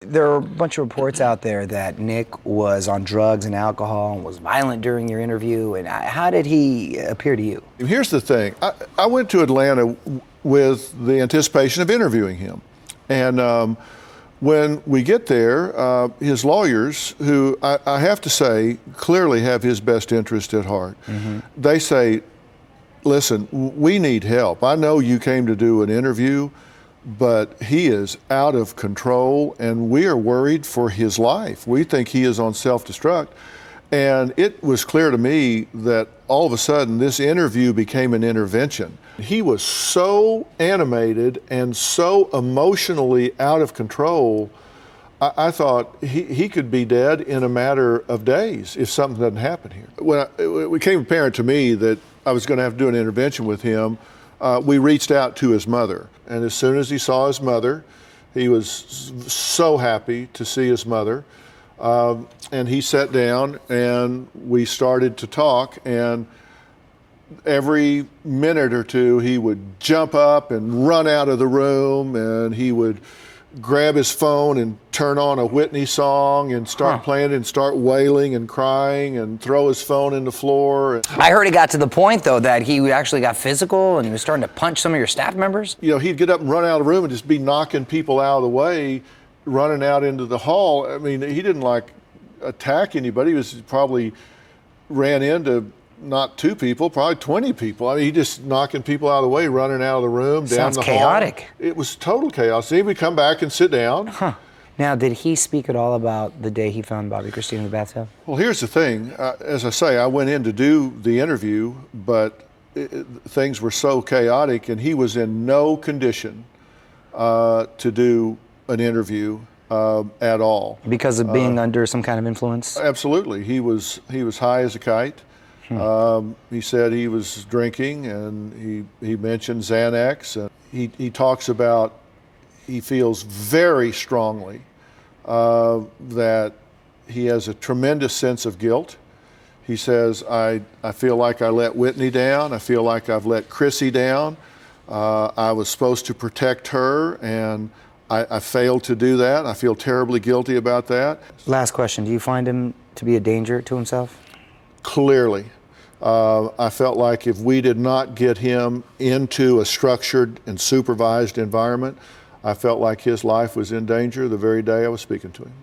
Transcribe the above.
There are a bunch of reports out there that Nick was on drugs and alcohol and was violent during your interview. And how did he appear to you? Here's the thing. I went to Atlanta with the anticipation of interviewing him. And when we get there, his lawyers, who I have to say clearly have his best interest at heart, they say, listen, we need help. I know you came to do an interview, but he is out of control and we are worried for his life. We think he is on self-destruct. And it was clear to me that all of a sudden this interview became an intervention. He was so animated and so emotionally out of control, I thought he could be dead in a matter of days if something doesn't happen here. When it became apparent to me that I was going to have to do an intervention with him, we reached out to his mother. And as soon as he saw his mother, he was so happy to see his mother. And he sat down and we started to talk, and every minute or two he would jump up and run out of the room, and he would grab his phone and turn on a Whitney song and start playing and start wailing and crying and throw his phone in the floor. I heard it got to the point, though, that he actually got physical and he was starting to punch some of your staff members. You know, he'd get up and run out of the room and just be knocking people out of the way, running out into the hall. I mean, he didn't like attack anybody. He was probably ran into not 2 people, probably 20 people. I mean, he just knocking people out of the way, running out of the room, down the hall. Sounds chaotic. It was total chaos. Then he would come back and sit down. Now, did he speak at all about the day he found Bobbi Kristina in the bathtub? Well, here's the thing. As I say, I went in to do the interview, but things were so chaotic, and he was in no condition to do an interview at all. Because of being under some kind of influence? Absolutely. He was high as a kite. He said he was drinking, and he mentioned Xanax. And he talks about he feels very strongly that he has a tremendous sense of guilt. He says, I feel like I let Whitney down. I feel like I've let Chrissy down. I was supposed to protect her, and I failed to do that. I feel terribly guilty about that. Last question. Do you find him to be a danger to himself? Clearly. I felt like if we did not get him into a structured and supervised environment, I felt like his life was in danger the very day I was speaking to him.